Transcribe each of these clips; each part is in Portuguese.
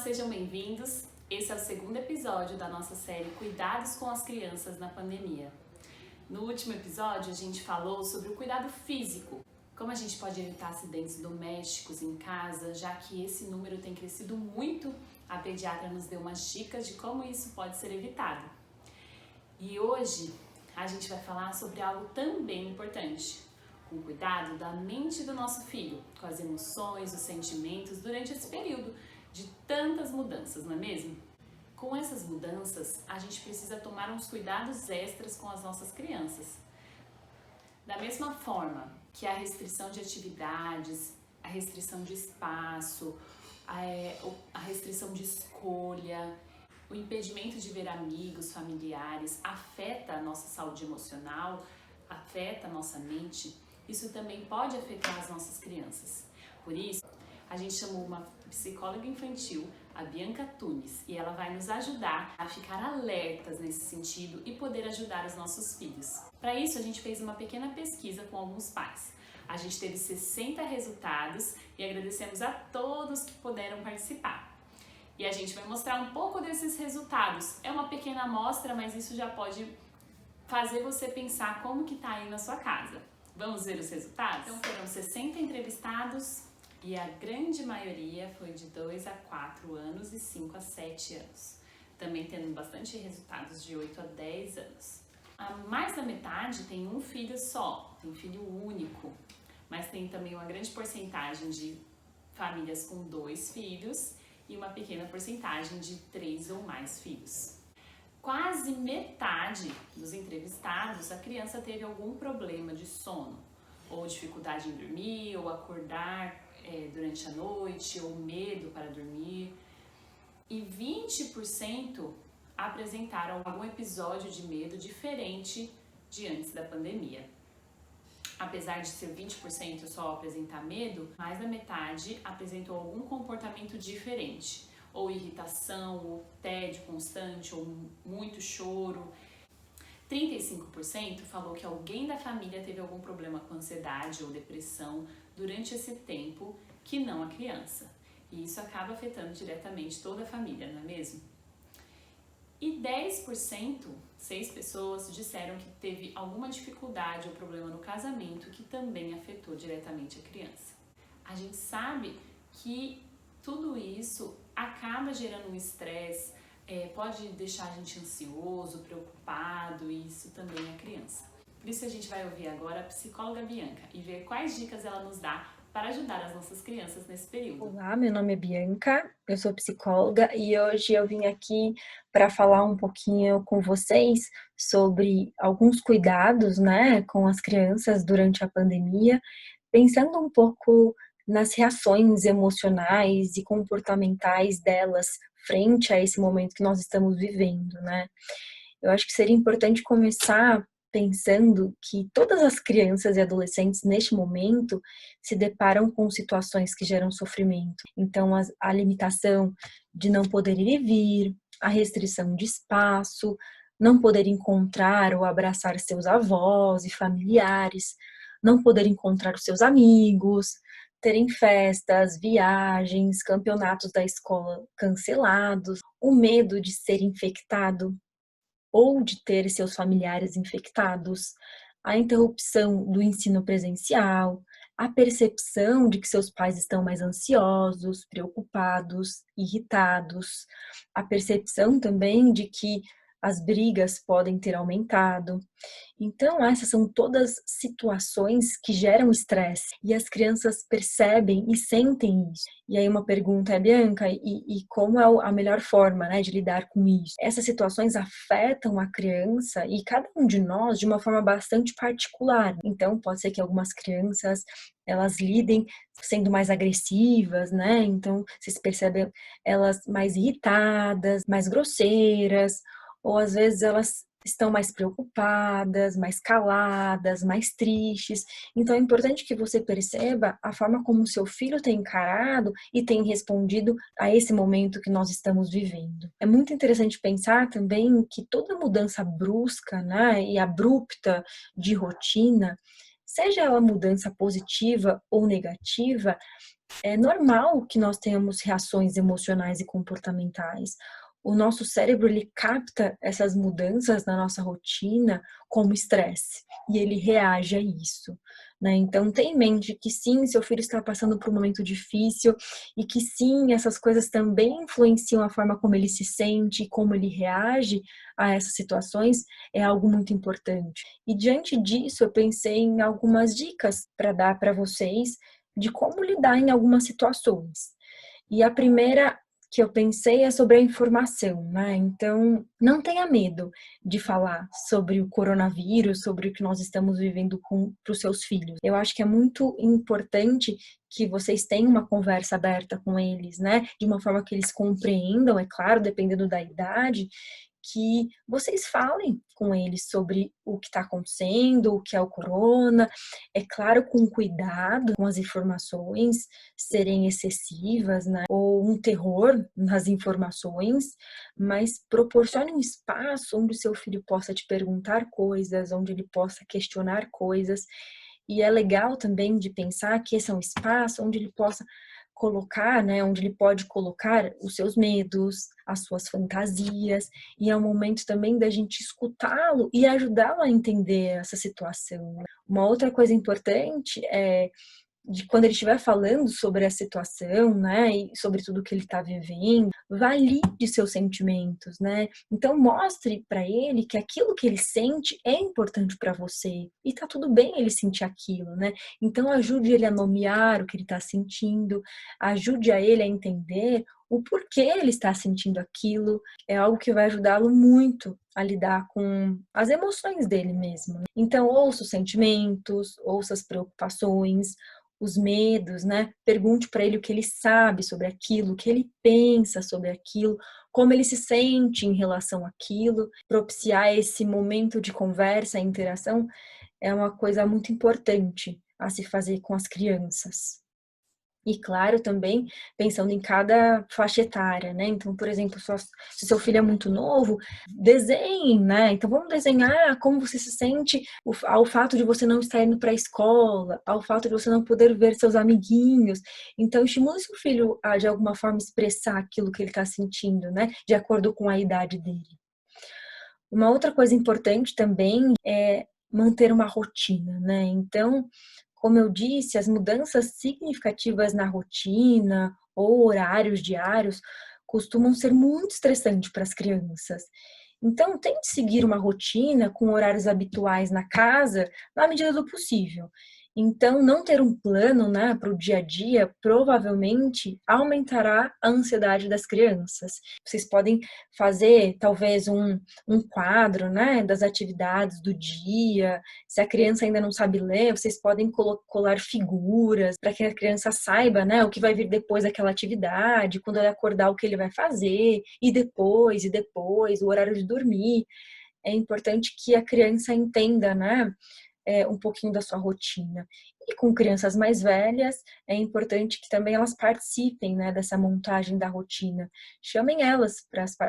sejam bem-vindos. Esse é o segundo episódio da nossa série Cuidados com as Crianças na Pandemia. No último episódio, a gente falou sobre o cuidado físico, como a gente pode evitar acidentes domésticos em casa, já que esse número tem crescido muito. A pediatra nos deu umas dicas de como isso pode ser evitado. E hoje a gente vai falar sobre algo também importante, com cuidado da mente do nosso filho, com as emoções, os sentimentos durante esse período de tantas mudanças, não é mesmo? Com essas mudanças, a gente precisa tomar uns cuidados extras com as nossas crianças. Da mesma forma que a restrição de atividades, a restrição de espaço, a restrição de escolha, o impedimento de ver amigos, familiares, afeta a nossa saúde emocional, afeta a nossa mente, isso também pode afetar as nossas crianças. Por isso, a gente chamou uma psicóloga infantil, a Bianca Tunes, e ela vai nos ajudar a ficar alertas nesse sentido e poder ajudar os nossos filhos. Para isso, a gente fez uma pequena pesquisa com alguns pais. A gente teve 60 resultados e agradecemos a todos que puderam participar. E a gente vai mostrar um pouco desses resultados. É uma pequena amostra, mas isso já pode fazer você pensar como que tá aí na sua casa. Vamos ver os resultados? Então foram 60 entrevistados e a grande maioria foi de 2 a 4 anos e 5 a 7 anos. Também tendo bastante resultados de 8 a 10 anos. A mais da metade tem um filho só, tem filho único, mas tem também uma grande porcentagem de famílias com 2 filhos e uma pequena porcentagem de 3 ou mais filhos. Quase metade dos entrevistados, a criança teve algum problema de sono, ou dificuldade em dormir, ou acordar durante a noite, ou medo para dormir. E 20% apresentaram algum episódio de medo diferente de antes da pandemia. Apesar de ser 20% só apresentar medo, mais da metade apresentou algum comportamento diferente, ou irritação, ou tédio constante, ou muito choro. 35% falou que alguém da família teve algum problema com ansiedade ou depressão durante esse tempo que não a criança. E isso acaba afetando diretamente toda a família, não é mesmo? E 10%, 6 pessoas, disseram que teve alguma dificuldade ou problema no casamento que também afetou diretamente a criança. A gente sabe que tudo isso acaba gerando um estresse, pode deixar a gente ansioso, preocupado, e isso também é criança. Por isso a gente vai ouvir agora a psicóloga Bianca e ver quais dicas ela nos dá para ajudar as nossas crianças nesse período. Olá, meu nome é Bianca, eu sou psicóloga e hoje eu vim aqui para falar um pouquinho com vocês sobre alguns cuidados, né, com as crianças durante a pandemia, pensando um pouco nas reações emocionais e comportamentais delas frente a esse momento que nós estamos vivendo, né? Eu acho que seria importante começar pensando que todas as crianças e adolescentes neste momento se deparam com situações que geram sofrimento. Então, a limitação de não poder ir e vir, a restrição de espaço, não poder encontrar ou abraçar seus avós e familiares, não poder encontrar os seus amigos, terem festas, viagens, campeonatos da escola cancelados, o medo de ser infectado ou de ter seus familiares infectados, a interrupção do ensino presencial, a percepção de que seus pais estão mais ansiosos, preocupados, irritados, a percepção também de que as brigas podem ter aumentado. Então, essas são todas situações que geram estresse e as crianças percebem e sentem isso. E aí uma pergunta é, Bianca, e como é a melhor forma, né, de lidar com isso? Essas situações afetam a criança e cada um de nós de uma forma bastante particular. Então, pode ser que algumas crianças elas lidem sendo mais agressivas, né? Então, vocês percebem elas mais irritadas, mais grosseiras, ou às vezes elas estão mais preocupadas, mais caladas, mais tristes. Então é importante que você perceba a forma como o seu filho tem encarado e tem respondido a esse momento que nós estamos vivendo. É muito interessante pensar também que toda mudança brusca, né, e abrupta de rotina seja ela mudança positiva ou negativa, é normal que nós tenhamos reações emocionais e comportamentais. O nosso cérebro, ele capta essas mudanças na nossa rotina como estresse e ele reage a isso, né? Então, tenha em mente que sim, seu filho está passando por um momento difícil e que sim, essas coisas também influenciam a forma como ele se sente e como ele reage a essas situações, é algo muito importante. E diante disso, eu pensei em algumas dicas para dar para vocês de como lidar em algumas situações. E a primeira que eu pensei é sobre a informação, né? Então, não tenha medo de falar sobre o coronavírus, sobre o que nós estamos vivendo para os seus filhos. Eu acho que é muito importante que vocês tenham uma conversa aberta com eles, né? De uma forma que eles compreendam, é claro, dependendo da idade, que vocês falem com eles sobre o que está acontecendo, o que é o corona, é claro, com cuidado, com as informações serem excessivas, né? Ou um terror nas informações, mas proporcione um espaço onde o seu filho possa te perguntar coisas, onde ele possa questionar coisas. E é legal também de pensar que esse é um espaço onde ele possa colocar, né, onde ele pode colocar os seus medos, as suas fantasias, e é um momento também da gente escutá-lo e ajudá-lo a entender essa situação. Uma outra coisa importante é de quando ele estiver falando sobre a situação, né, e sobre tudo que ele está vivendo, valide seus sentimentos, né? Então mostre para ele que aquilo que ele sente é importante para você e tá tudo bem ele sentir aquilo, né? Então ajude ele a nomear o que ele está sentindo, ajude a ele a entender o porquê ele está sentindo aquilo. É algo que vai ajudá-lo muito a lidar com as emoções dele mesmo. Então ouça os sentimentos, ouça as preocupações, os medos, né? Pergunte para ele o que ele sabe sobre aquilo, o que ele pensa sobre aquilo, como ele se sente em relação àquilo. Propiciar esse momento de conversa e interação é uma coisa muito importante a se fazer com as crianças. E claro, também pensando em cada faixa etária, né? Então, por exemplo, se seu filho é muito novo, desenhe, né? Então, vamos desenhar como você se sente ao fato de você não estar indo para a escola, ao fato de você não poder ver seus amiguinhos. Então, estimule seu filho a, de alguma forma, expressar aquilo que ele está sentindo, né? De acordo com a idade dele. Uma outra coisa importante também é manter uma rotina, né? Então, como eu disse, as mudanças significativas na rotina ou horários diários costumam ser muito estressantes para as crianças. Então, tente seguir uma rotina com horários habituais na casa na medida do possível. Então, não ter um plano, né, para o dia a dia provavelmente aumentará a ansiedade das crianças. Vocês podem fazer talvez um quadro, né, das atividades do dia. Se a criança ainda não sabe ler, vocês podem colar figuras para que a criança saiba, né, o que vai vir depois daquela atividade, quando ele acordar o que ele vai fazer, e depois, o horário de dormir. É importante que a criança entenda, né, um pouquinho da sua rotina. E com crianças mais velhas, é importante que também elas participem, né, dessa montagem da rotina. Chamem elas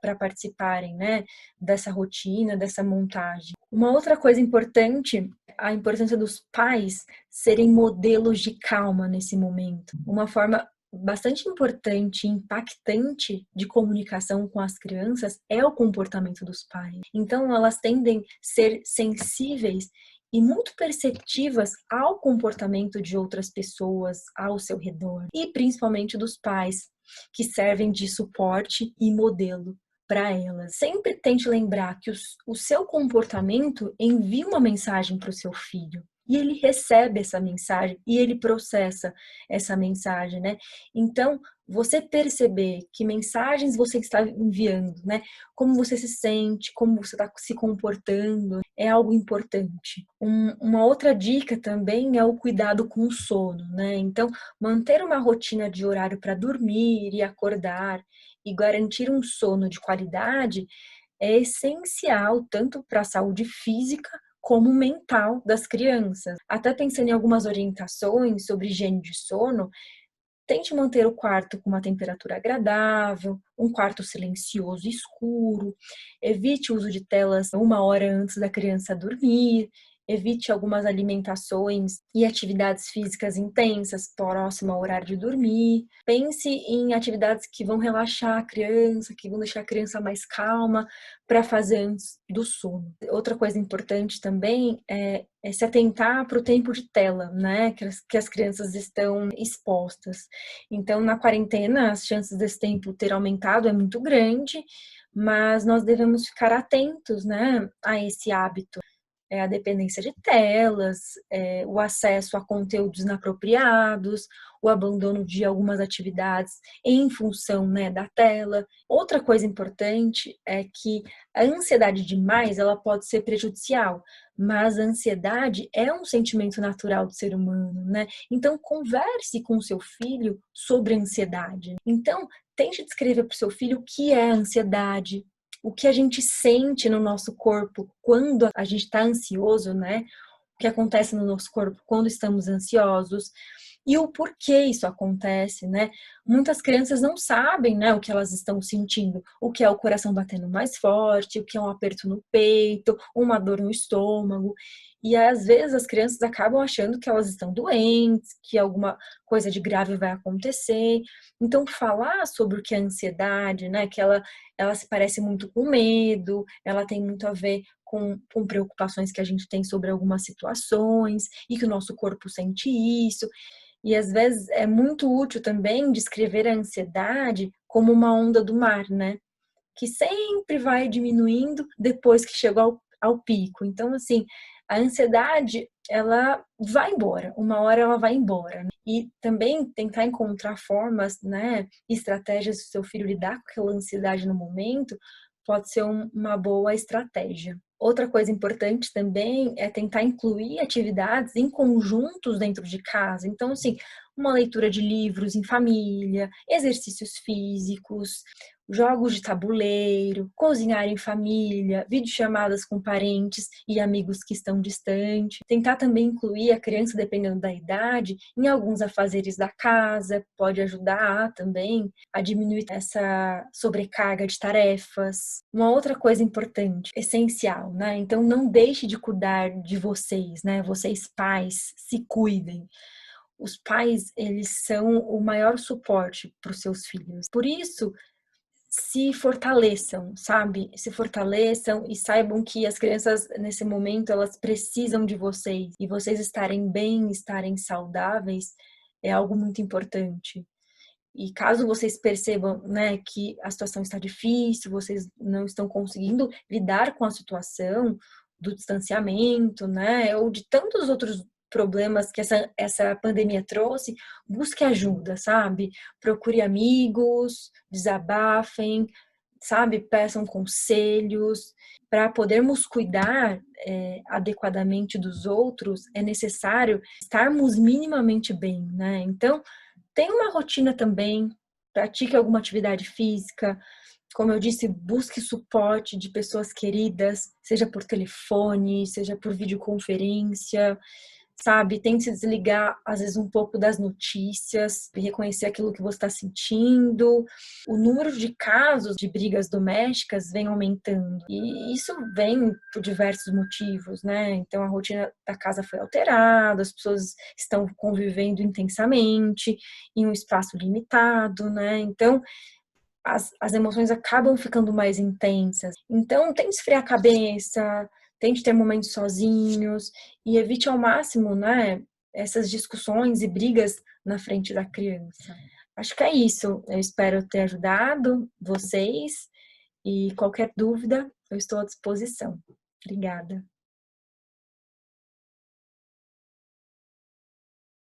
para participarem, né, dessa rotina, dessa montagem. Uma outra coisa importante, a importância dos pais serem modelos de calma nesse momento. Uma forma bastante importante e impactante de comunicação com as crianças é o comportamento dos pais. Então, elas tendem a ser sensíveis e muito perceptivas ao comportamento de outras pessoas ao seu redor, e principalmente dos pais, que servem de suporte e modelo para elas. Sempre tente lembrar que o seu comportamento envia uma mensagem para o seu filho. E ele recebe essa mensagem e ele processa essa mensagem, né? Então, você perceber que mensagens você está enviando, né? Como você se sente, como você está se comportando, é algo importante. Uma outra dica também é o cuidado com o sono, né? Então, manter uma rotina de horário para dormir e acordar e garantir um sono de qualidade é essencial tanto para a saúde física como mental das crianças. Até pensando em algumas orientações sobre higiene de sono, tente manter o quarto com uma temperatura agradável, um quarto silencioso e escuro, evite o uso de telas 1 hora antes da criança dormir, evite algumas alimentações e atividades físicas intensas próximo ao horário de dormir. Pense em atividades que vão relaxar a criança, que vão deixar a criança mais calma para fazer antes do sono. Outra coisa importante também é se atentar para o tempo de tela, né, que as crianças estão expostas. Então, na quarentena, as chances desse tempo ter aumentado é muito grande, mas nós devemos ficar atentos, né, a esse hábito. A dependência de telas, o acesso a conteúdos inapropriados, o abandono de algumas atividades em função, né, da tela. Outra coisa importante é que a ansiedade demais ela pode ser prejudicial, mas a ansiedade é um sentimento natural do ser humano, né? Então converse com o seu filho sobre a ansiedade. Então tente descrever para o seu filho o que é a ansiedade, o que a gente sente no nosso corpo quando a gente está ansioso, né? O que acontece no nosso corpo quando estamos ansiosos e o porquê isso acontece, né? Muitas crianças não sabem, né, o que elas estão sentindo, o que é o coração batendo mais forte, o que é um aperto no peito, uma dor no estômago. E às vezes as crianças acabam achando que elas estão doentes, que alguma coisa de grave vai acontecer. Então, falar sobre o que é ansiedade, né, que ela se parece muito com medo, ela tem muito a ver com preocupações que a gente tem sobre algumas situações e que o nosso corpo sente isso. E às vezes é muito útil também descrever a ansiedade como uma onda do mar, né? Que sempre vai diminuindo depois que chega ao pico. Então, assim, a ansiedade, ela vai embora, uma hora ela vai embora. Né? E também tentar encontrar formas, né, estratégias do seu filho lidar com aquela ansiedade no momento, pode ser uma boa estratégia. Outra coisa importante também é tentar incluir atividades em conjuntos dentro de casa. Então, assim, uma leitura de livros em família, exercícios físicos, jogos de tabuleiro, cozinhar em família, videochamadas com parentes e amigos que estão distantes. Tentar também incluir a criança, dependendo da idade, em alguns afazeres da casa, pode ajudar também a diminuir essa sobrecarga de tarefas. Uma outra coisa importante, essencial, né? Então não deixe de cuidar de vocês, né? Vocês pais, se cuidem. Os pais, eles são o maior suporte para os seus filhos. Por isso, se fortaleçam, sabe? Se fortaleçam e saibam que as crianças, nesse momento, elas precisam de vocês. E vocês estarem bem, estarem saudáveis, é algo muito importante. E caso vocês percebam, né, que a situação está difícil, vocês não estão conseguindo lidar com a situação do distanciamento, né, ou de tantos outros problemas que essa pandemia trouxe, busque ajuda, sabe? Procure amigos, desabafem, sabe? Peçam conselhos. Para podermos cuidar adequadamente dos outros, é necessário estarmos minimamente bem, né? Então, tenha uma rotina também, pratique alguma atividade física. Como eu disse, busque suporte de pessoas queridas, seja por telefone, seja por videoconferência, sabe? Tente se desligar, às vezes, um pouco das notícias, reconhecer aquilo que você está sentindo. O número de casos de brigas domésticas vem aumentando. E isso vem por diversos motivos, né? Então, a rotina da casa foi alterada, as pessoas estão convivendo intensamente, em um espaço limitado, né? Então, as emoções acabam ficando mais intensas. Então, tente esfriar a cabeça, tente ter momentos sozinhos e evite ao máximo, né, essas discussões e brigas na frente da criança. Acho que é isso. Eu espero ter ajudado vocês e qualquer dúvida, eu estou à disposição. Obrigada.